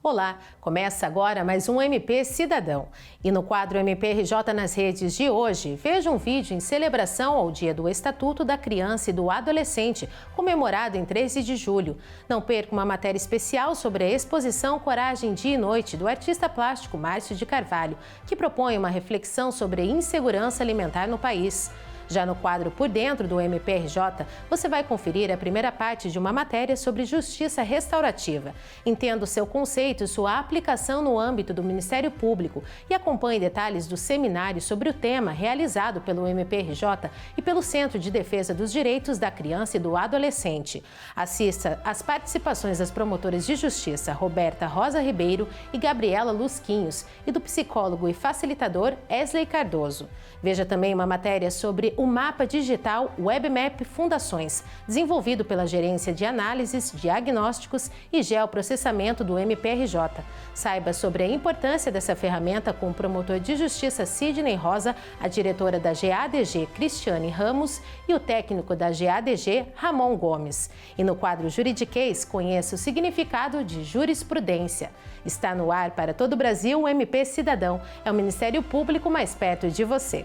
Olá, começa agora mais um MP Cidadão. E no quadro MPRJ nas redes de hoje, veja um vídeo em celebração ao Dia do Estatuto da Criança e do Adolescente, comemorado em 13 de julho. Não perca uma matéria especial sobre a exposição Coragem Dia e Noite, do artista plástico Márcio de Carvalho, que propõe uma reflexão sobre a insegurança alimentar no país. Já no quadro Por Dentro do MPRJ, você vai conferir a primeira parte de uma matéria sobre justiça restaurativa. Entenda o seu conceito e sua aplicação no âmbito do Ministério Público e acompanhe detalhes do seminário sobre o tema realizado pelo MPRJ e pelo Centro de Defesa dos Direitos da Criança e do Adolescente. Assista às participações das promotoras de justiça Roberta Rosa Ribeiro e Gabriela Lusquinhos e do psicólogo e facilitador Esley Cardoso. Veja também uma matéria sobre o mapa digital WebMap Fundações, desenvolvido pela Gerência de Análises, Diagnósticos e Geoprocessamento do MPRJ. Saiba sobre a importância dessa ferramenta com o promotor de justiça Sidney Rosa, a diretora da GADG Cristiane Ramos e o técnico da GADG Ramon Gomes. E no quadro Juridiquês, conheça o significado de jurisprudência. Está no ar para todo o Brasil o MP Cidadão. É o Ministério Público mais perto de você.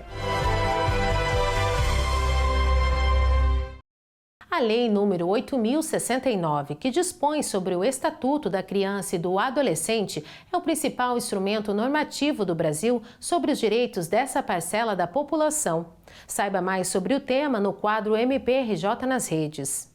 A Lei número 8.069, que dispõe sobre o Estatuto da Criança e do Adolescente, é o principal instrumento normativo do Brasil sobre os direitos dessa parcela da população. Saiba mais sobre o tema no quadro MPRJ nas redes.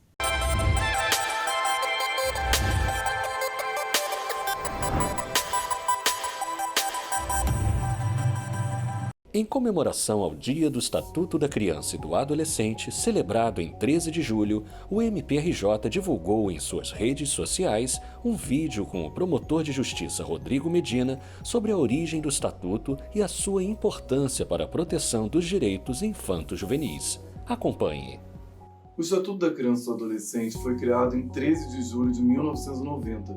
Em comemoração ao Dia do Estatuto da Criança e do Adolescente, celebrado em 13 de julho, o MPRJ divulgou em suas redes sociais um vídeo com o promotor de justiça Rodrigo Medina sobre a origem do Estatuto e a sua importância para a proteção dos direitos infanto-juvenis. Acompanhe. O Estatuto da Criança e do Adolescente foi criado em 13 de julho de 1990,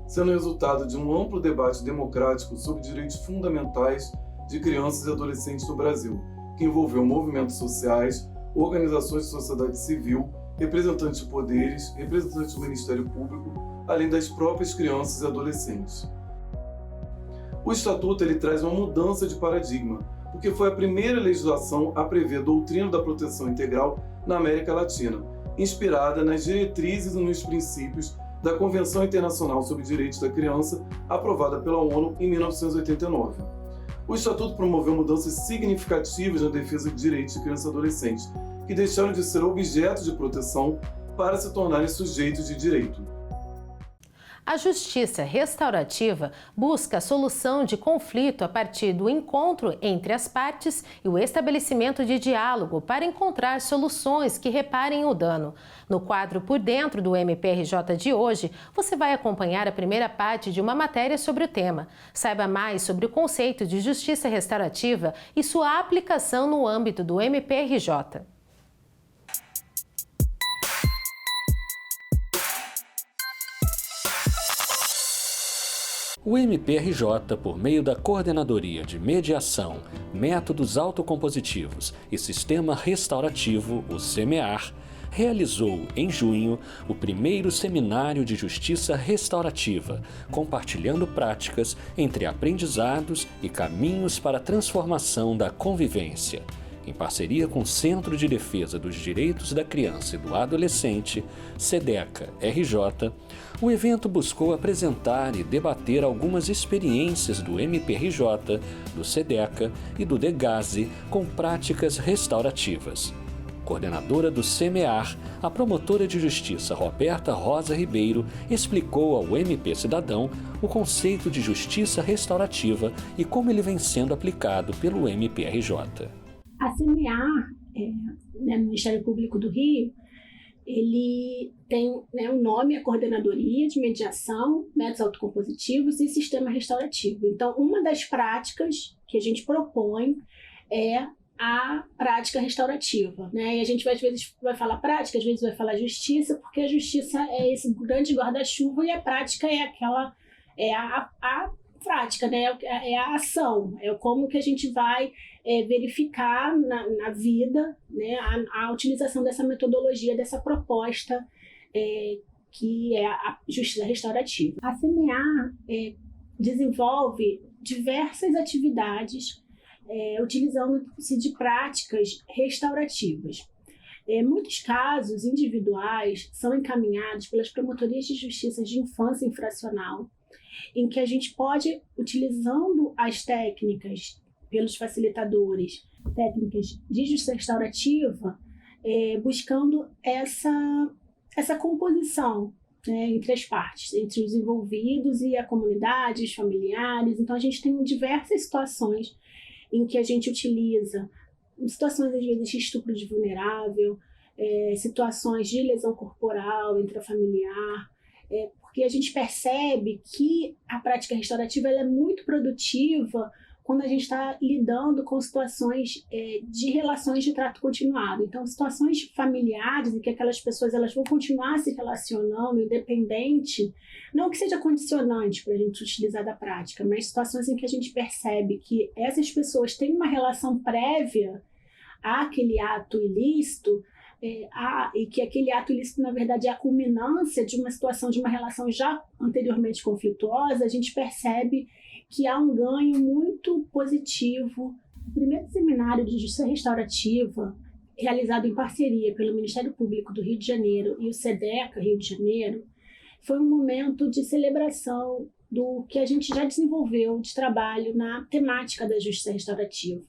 sendo resultado de um amplo debate democrático sobre direitos fundamentais de crianças e adolescentes do Brasil, que envolveu movimentos sociais, organizações de sociedade civil, representantes de poderes, representantes do Ministério Público, além das próprias crianças e adolescentes. O Estatuto traz uma mudança de paradigma, porque foi a primeira legislação a prever a doutrina da proteção integral na América Latina, inspirada nas diretrizes e nos princípios da Convenção Internacional sobre Direitos da Criança, aprovada pela ONU em 1989. O Estatuto promoveu mudanças significativas na defesa de direitos de crianças e adolescentes, que deixaram de ser objetos de proteção para se tornarem sujeitos de direito. A justiça restaurativa busca a solução de conflito a partir do encontro entre as partes e o estabelecimento de diálogo para encontrar soluções que reparem o dano. No quadro Por Dentro do MPRJ de hoje, você vai acompanhar a primeira parte de uma matéria sobre o tema. Saiba mais sobre o conceito de justiça restaurativa e sua aplicação no âmbito do MPRJ. O MPRJ, por meio da Coordenadoria de Mediação, Métodos Autocompositivos e Sistema Restaurativo, o SEMEAR, realizou, em junho, o primeiro Seminário de Justiça Restaurativa, compartilhando práticas entre aprendizados e caminhos para a transformação da convivência. Em parceria com o Centro de Defesa dos Direitos da Criança e do Adolescente, SEDECA-RJ, o evento buscou apresentar e debater algumas experiências do MPRJ, do SEDECA e do DEGASE com práticas restaurativas. Coordenadora do SEMEAR, a promotora de justiça Roberta Rosa Ribeiro explicou ao MP Cidadão o conceito de justiça restaurativa e como ele vem sendo aplicado pelo MPRJ. A SEMEAR, no Ministério Público do Rio, ele tem um nome, a Coordenadoria de Mediação, Métodos Autocompositivos e Sistema Restaurativo. Então, uma das práticas que a gente propõe é a prática restaurativa, né? E a gente às vezes vai falar prática, às vezes vai falar justiça, porque a justiça é esse grande guarda-chuva e a prática é aquela, a prática, né? É a ação, é como que a gente vai verificar na vida, né, a utilização dessa metodologia, dessa proposta que é a justiça restaurativa. A CMA desenvolve diversas atividades utilizando-se de práticas restaurativas. Muitos casos individuais são encaminhados pelas promotorias de justiça de infância infracional, em que a gente pode, utilizando as técnicas pelos facilitadores, técnicas de justiça restaurativa, buscando essa composição, né, entre as partes, entre os envolvidos e a comunidade, os familiares. Então, a gente tem diversas situações em que a gente utiliza situações, às vezes, de estupro de vulnerável, situações de lesão corporal intrafamiliar, porque a gente percebe que a prática restaurativa ela é muito produtiva quando a gente está lidando com situações de relações de trato continuado. Então, situações familiares em que aquelas pessoas elas vão continuar se relacionando independente, não que seja condicionante para a gente utilizar da prática, mas situações em que a gente percebe que essas pessoas têm uma relação prévia àquele ato ilícito, e que aquele ato ilícito, na verdade, é a culminância de uma situação, de uma relação já anteriormente conflituosa, a gente percebe que há um ganho muito positivo. O primeiro seminário de justiça restaurativa, realizado em parceria pelo Ministério Público do Rio de Janeiro e o SEDECA Rio de Janeiro, foi um momento de celebração do que a gente já desenvolveu de trabalho na temática da justiça restaurativa.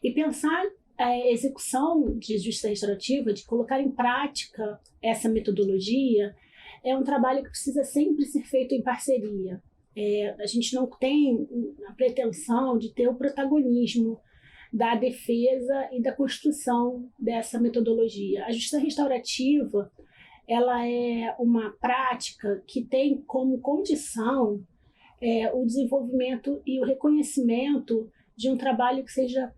E pensar a execução de justiça restaurativa, de colocar em prática essa metodologia, é um trabalho que precisa sempre ser feito em parceria. A gente não tem a pretensão de ter o protagonismo da defesa e da construção dessa metodologia. A justiça restaurativa ela é uma prática que tem como condição o desenvolvimento e o reconhecimento de um trabalho que seja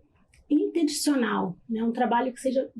interdisciplinaral, né? Um trabalho que seja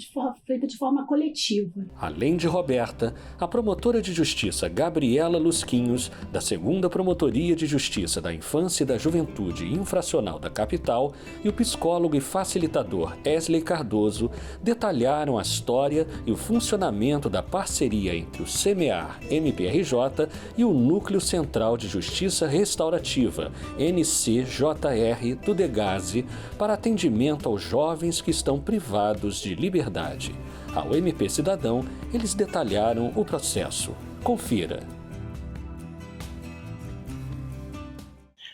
feito de forma coletiva. Além de Roberta, a promotora de justiça Gabriela Lusquinhos, da 2ª Promotoria de Justiça da Infância e da Juventude Infracional da Capital, e o psicólogo e facilitador Esley Cardoso detalharam a história e o funcionamento da parceria entre o CMEAR MPRJ e o Núcleo Central de Justiça Restaurativa, NCJR, do Degase, para atendimento aos jovens que estão privados de liberdade. Ao MP Cidadão, eles detalharam o processo. Confira.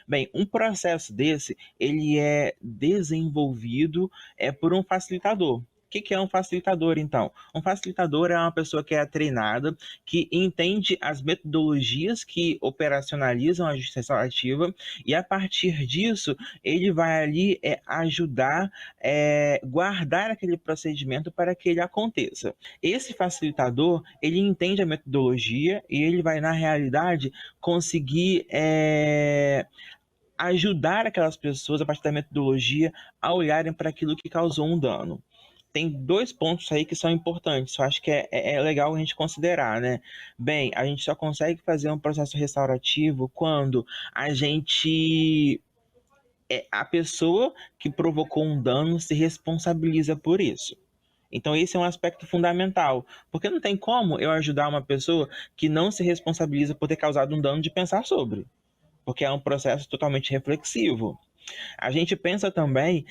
Bem, um processo desse, ele é desenvolvido por um facilitador. O que é um facilitador, então? Um facilitador é uma pessoa que é treinada, que entende as metodologias que operacionalizam a justiça restaurativa e, a partir disso, ele vai ali ajudar, guardar aquele procedimento para que ele aconteça. Esse facilitador, ele entende a metodologia e ele vai, na realidade, conseguir ajudar aquelas pessoas, a partir da metodologia, a olharem para aquilo que causou um dano. Tem 2 pontos aí que são importantes, eu acho que é legal a gente considerar, né? Bem, a gente só consegue fazer um processo restaurativo quando a pessoa que provocou um dano se responsabiliza por isso. Então esse é um aspecto fundamental, porque não tem como eu ajudar uma pessoa que não se responsabiliza por ter causado um dano de pensar sobre, porque é um processo totalmente reflexivo. A gente pensa também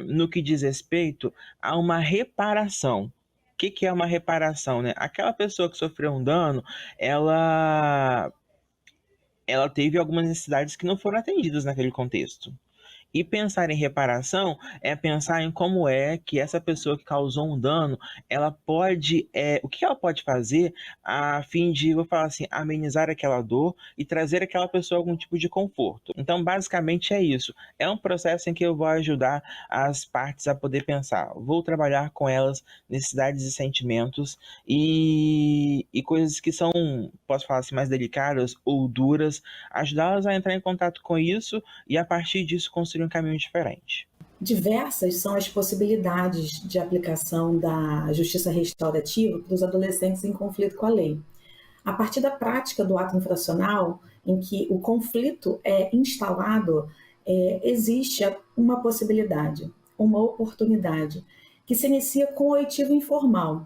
no que diz respeito a uma reparação. O que é uma reparação, né? Aquela pessoa que sofreu um dano, ela teve algumas necessidades que não foram atendidas naquele contexto. E pensar em reparação é pensar em como é que essa pessoa que causou um dano, ela pode, o que ela pode fazer a fim de, vou falar assim, amenizar aquela dor e trazer àquela pessoa algum tipo de conforto. Então, basicamente é isso. É um processo em que eu vou ajudar as partes a poder pensar. Vou trabalhar com elas necessidades e sentimentos e coisas que são, posso falar assim, mais delicadas ou duras, ajudá-las a entrar em contato com isso e, a partir disso, construir um caminho diferente. Diversas são as possibilidades de aplicação da justiça restaurativa para os adolescentes em conflito com a lei. A partir da prática do ato infracional, em que o conflito é instalado, existe uma possibilidade, uma oportunidade, que se inicia com o oitivo informal.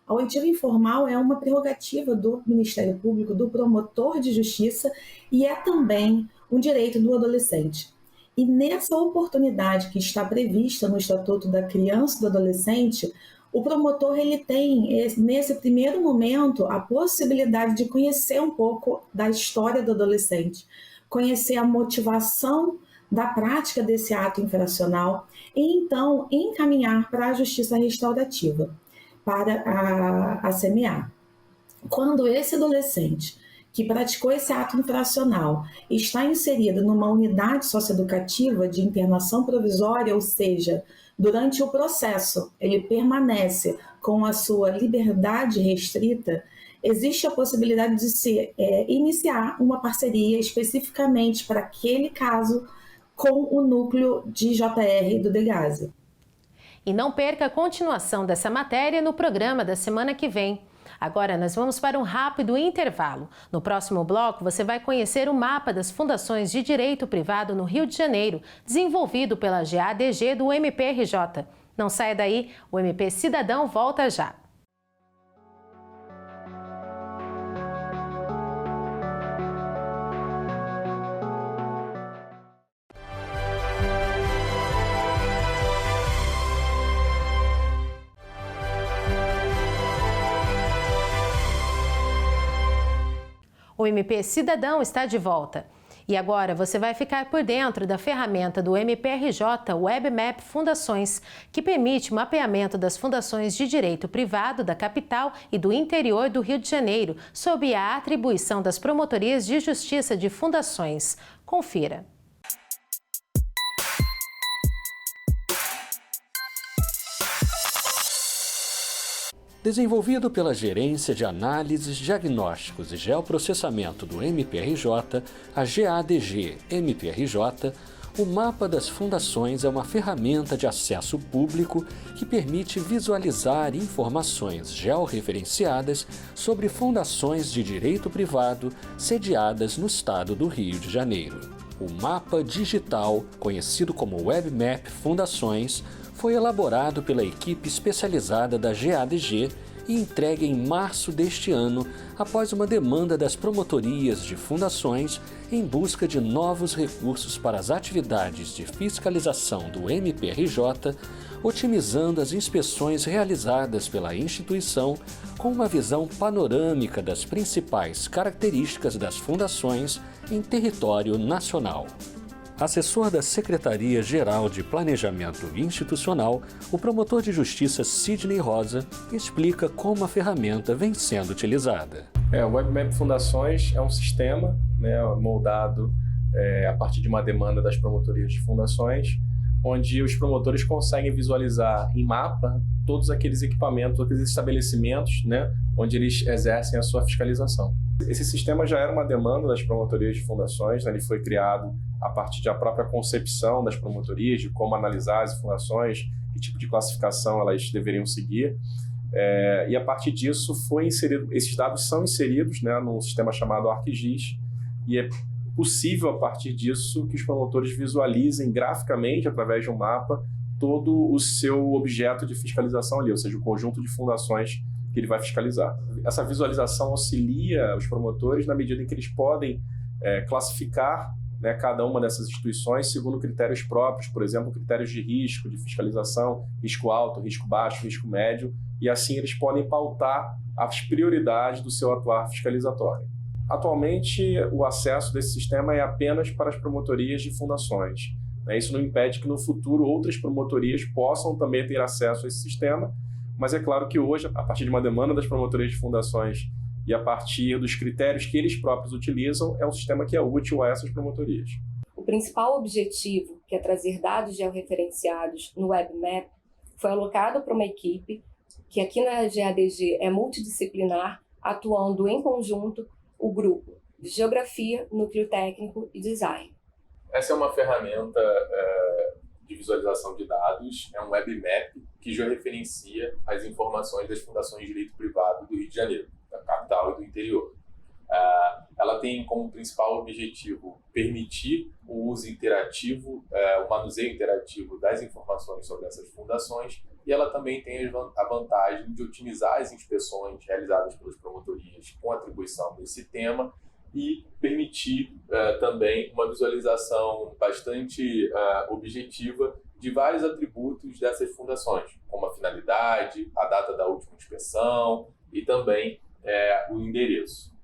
A oitiva informal é uma prerrogativa do Ministério Público, do promotor de justiça, e é também um direito do adolescente. E nessa oportunidade que está prevista no Estatuto da Criança e do Adolescente, o promotor ele tem, nesse primeiro momento, a possibilidade de conhecer um pouco da história do adolescente, conhecer a motivação da prática desse ato infracional e, então, encaminhar para a justiça restaurativa, para a CMA. Quando esse adolescente que praticou esse ato infracional está inserido numa unidade socioeducativa de internação provisória, ou seja, durante o processo ele permanece com a sua liberdade restrita, existe a possibilidade de se iniciar uma parceria especificamente para aquele caso com o núcleo de JR do DEGASE. E não perca a continuação dessa matéria no programa da semana que vem. Agora nós vamos para um rápido intervalo. No próximo bloco você vai conhecer o mapa das fundações de direito privado no Rio de Janeiro, desenvolvido pela GADG do MPRJ. Não saia daí, o MP Cidadão volta já. O MP Cidadão está de volta. E agora você vai ficar por dentro da ferramenta do MPRJ WebMap Fundações, que permite o mapeamento das fundações de direito privado da capital e do interior do Rio de Janeiro, sob a atribuição das promotorias de justiça de fundações. Confira. Desenvolvido pela Gerência de Análises, Diagnósticos e Geoprocessamento do MPRJ, a GADG MPRJ, o Mapa das Fundações é uma ferramenta de acesso público que permite visualizar informações georreferenciadas sobre fundações de direito privado sediadas no estado do Rio de Janeiro. O mapa digital, conhecido como WebMap Fundações, foi elaborado pela equipe especializada da GADG e entregue em março deste ano, após uma demanda das promotorias de fundações em busca de novos recursos para as atividades de fiscalização do MPRJ, otimizando as inspeções realizadas pela instituição com uma visão panorâmica das principais características das fundações em território nacional. Assessor da Secretaria-Geral de Planejamento Institucional, o promotor de justiça Sidney Rosa explica como a ferramenta vem sendo utilizada. O WebMap Fundações é um sistema moldado a partir de uma demanda das promotorias de fundações, onde os promotores conseguem visualizar em mapa todos aqueles equipamentos, todos aqueles estabelecimentos, onde eles exercem a sua fiscalização. Esse sistema já era uma demanda das promotorias de fundações, ele foi criado a partir da própria concepção das promotorias, de como analisar as fundações, que tipo de classificação elas deveriam seguir. E a partir disso foi inserido, esses dados são inseridos num sistema chamado ArcGIS, e é possível a partir disso que os promotores visualizem graficamente, através de um mapa, todo o seu objeto de fiscalização ali, ou seja, o conjunto de fundações que ele vai fiscalizar. Essa visualização auxilia os promotores na medida em que eles podem classificar cada uma dessas instituições segundo critérios próprios, por exemplo, critérios de risco, de fiscalização, risco alto, risco baixo, risco médio, e assim eles podem pautar as prioridades do seu atuar fiscalizatório. Atualmente, o acesso desse sistema é apenas para as promotorias de fundações. Isso não impede que no futuro outras promotorias possam também ter acesso a esse sistema, mas é claro que hoje, a partir de uma demanda das promotorias de fundações e a partir dos critérios que eles próprios utilizam, é um sistema que é útil a essas promotorias. O principal objetivo, que é trazer dados georreferenciados no WebMap, foi alocado para uma equipe que aqui na GADG é multidisciplinar, atuando em conjunto o grupo de Geografia, Núcleo Técnico e Design. Essa é uma ferramenta de visualização de dados, é um WebMap que georreferencia as informações das fundações de direito privado do Rio de Janeiro, da capital e do interior. Ela tem como principal objetivo permitir o uso interativo, o manuseio interativo das informações sobre essas fundações e ela também tem a vantagem de otimizar as inspeções realizadas pelas promotorias com atribuição desse tema e permitir também uma visualização bastante objetiva de vários atributos dessas fundações, como a finalidade, a data da última inspeção e também o endereço.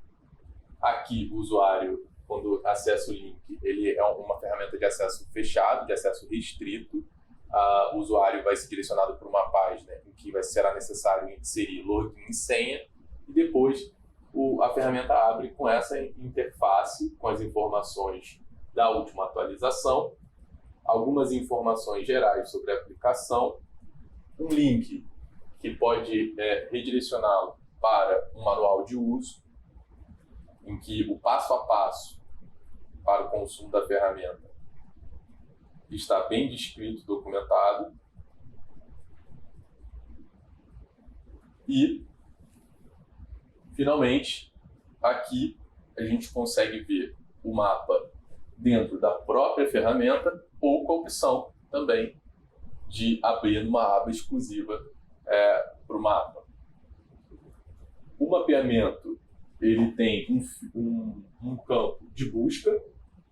Aqui, o usuário, quando acessa o link, ele é uma ferramenta de acesso fechado, de acesso restrito. O usuário vai ser direcionado para uma página em que será necessário inserir login e senha, e depois a ferramenta abre com essa interface, com as informações da última atualização, algumas informações gerais sobre a aplicação, um link que pode redirecioná-lo para um manual de uso, em que o passo a passo para o consumo da ferramenta está bem descrito, documentado. E, finalmente, aqui a gente consegue ver o mapa dentro da própria ferramenta ou com a opção também de abrir uma aba exclusiva para o mapa. O mapeamento ele tem um campo de busca,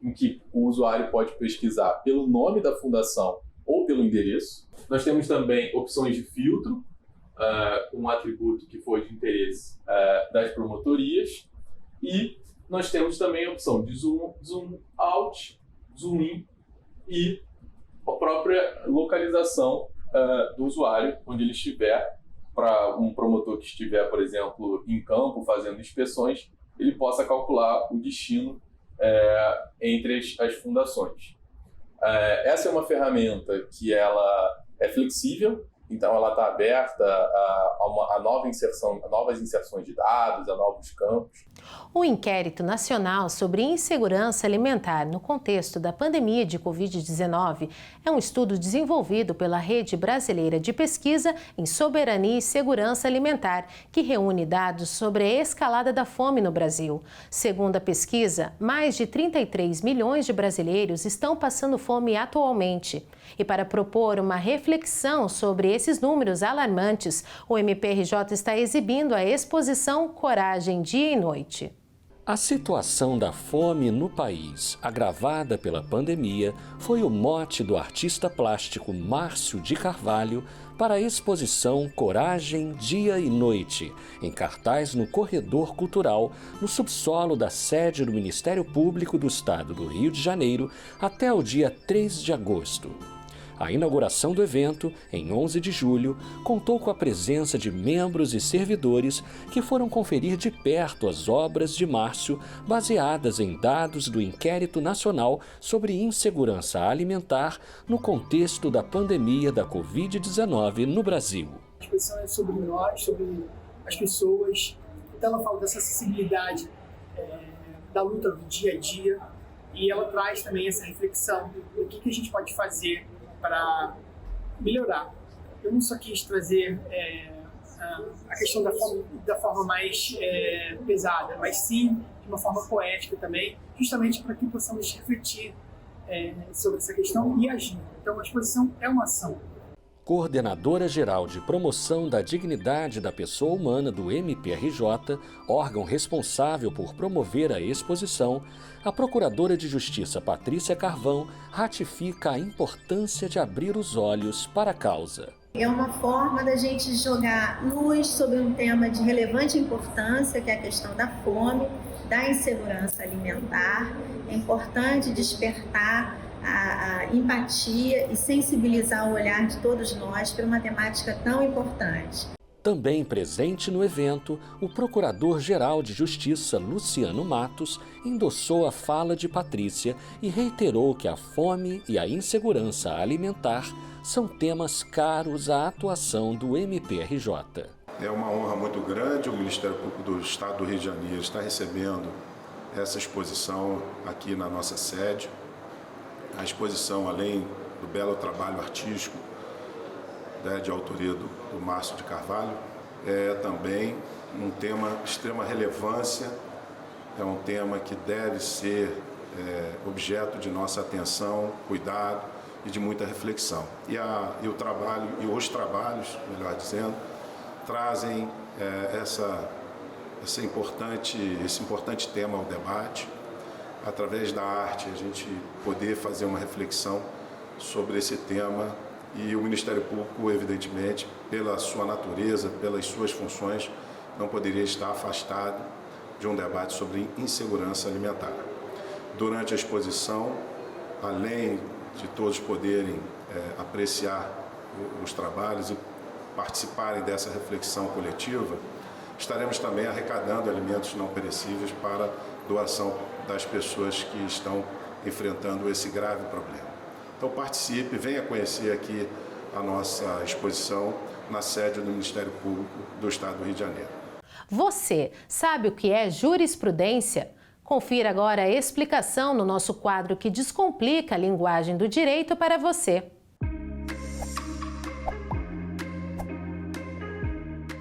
em que o usuário pode pesquisar pelo nome da fundação ou pelo endereço. Nós temos também opções de filtro, um atributo que foi de interesse das promotorias, e nós temos também a opção de zoom out, zoom in e a própria localização do usuário, onde ele estiver. Para um promotor que estiver, por exemplo, em campo fazendo inspeções, ele possa calcular o destino entre as fundações. Essa é uma ferramenta que ela é flexível, então ela está aberta a novas inserções de dados, a novos campos. O Inquérito Nacional sobre Insegurança Alimentar no contexto da pandemia de Covid-19 é um estudo desenvolvido pela Rede Brasileira de Pesquisa em Soberania e Segurança Alimentar, que reúne dados sobre a escalada da fome no Brasil. Segundo a pesquisa, mais de 33 milhões de brasileiros estão passando fome atualmente. E para propor uma reflexão sobre esses números alarmantes, o MPRJ está exibindo a exposição Coragem Dia e Noite. A situação da fome no país, agravada pela pandemia, foi o mote do artista plástico Márcio de Carvalho para a exposição Coragem Dia e Noite, em cartaz no Corredor Cultural, no subsolo da sede do Ministério Público do Estado do Rio de Janeiro, até o dia 3 de agosto. A inauguração do evento, em 11 de julho, contou com a presença de membros e servidores que foram conferir de perto as obras de Márcio, baseadas em dados do Inquérito Nacional sobre Insegurança Alimentar no contexto da pandemia da Covid-19 no Brasil. A exposição é sobre nós, sobre as pessoas, então ela fala dessa acessibilidade da luta do dia a dia, e ela traz também essa reflexão do que a gente pode fazer para melhorar. Eu não só quis trazer a questão da forma mais pesada, mas sim de uma forma poética também, justamente para que possamos refletir sobre essa questão e agir. Então a exposição é uma ação. Coordenadora-Geral de Promoção da Dignidade da Pessoa Humana do MPRJ, órgão responsável por promover a exposição, a Procuradora de Justiça Patrícia Carvão ratifica a importância de abrir os olhos para a causa. É uma forma da gente jogar luz sobre um tema de relevante importância, que é a questão da fome, da insegurança alimentar. É importante despertar a empatia e sensibilizar o olhar de todos nós para uma temática tão importante. Também presente no evento, o Procurador-Geral de Justiça, Luciano Matos, endossou a fala de Patrícia e reiterou que a fome e a insegurança alimentar são temas caros à atuação do MPRJ. É uma honra muito grande o Ministério Público do Estado do Rio de Janeiro estar recebendo essa exposição aqui na nossa sede. A exposição, além do belo trabalho artístico de autoria do Márcio de Carvalho, é também um tema de extrema relevância, é um tema que deve ser objeto de nossa atenção, cuidado, e de muita reflexão. E o trabalho, e os trabalhos, melhor dizendo, trazem esse importante tema ao debate. Através da arte, a gente poder fazer uma reflexão sobre esse tema, e o Ministério Público, evidentemente, pela sua natureza, pelas suas funções, não poderia estar afastado de um debate sobre insegurança alimentar. Durante a exposição, além de todos poderem apreciar os trabalhos e participarem dessa reflexão coletiva, estaremos também arrecadando alimentos não perecíveis para doação das pessoas que estão enfrentando esse grave problema. Então participe, venha conhecer aqui a nossa exposição na sede do Ministério Público do Estado do Rio de Janeiro. Você sabe o que é jurisprudência? Confira agora a explicação no nosso quadro que descomplica a linguagem do direito para você.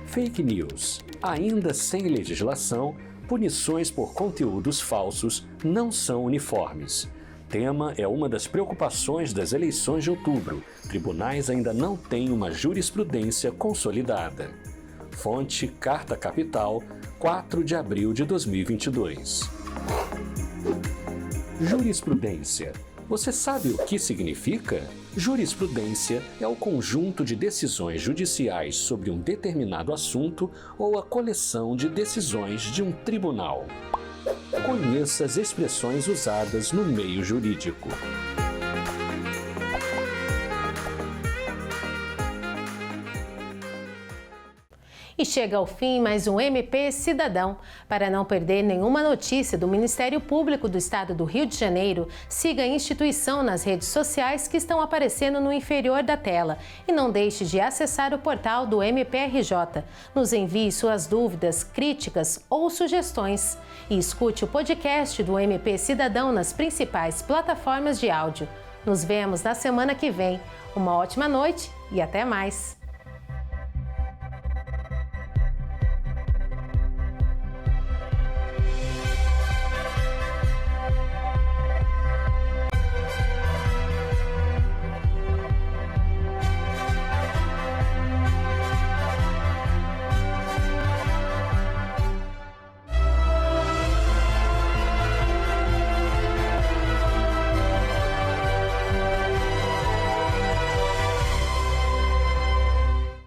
Fake news. Ainda sem legislação, punições por conteúdos falsos não são uniformes. Tema é uma das preocupações das eleições de outubro. Tribunais ainda não têm uma jurisprudência consolidada. Fonte Carta Capital, 4 de abril de 2022. Jurisprudência. Você sabe o que significa? Jurisprudência é o conjunto de decisões judiciais sobre um determinado assunto ou a coleção de decisões de um tribunal. Conheça as expressões usadas no meio jurídico. E chega ao fim mais um MP Cidadão. Para não perder nenhuma notícia do Ministério Público do Estado do Rio de Janeiro, siga a instituição nas redes sociais que estão aparecendo no inferior da tela. E não deixe de acessar o portal do MPRJ. Nos envie suas dúvidas, críticas ou sugestões. E escute o podcast do MP Cidadão nas principais plataformas de áudio. Nos vemos na semana que vem. Uma ótima noite e até mais!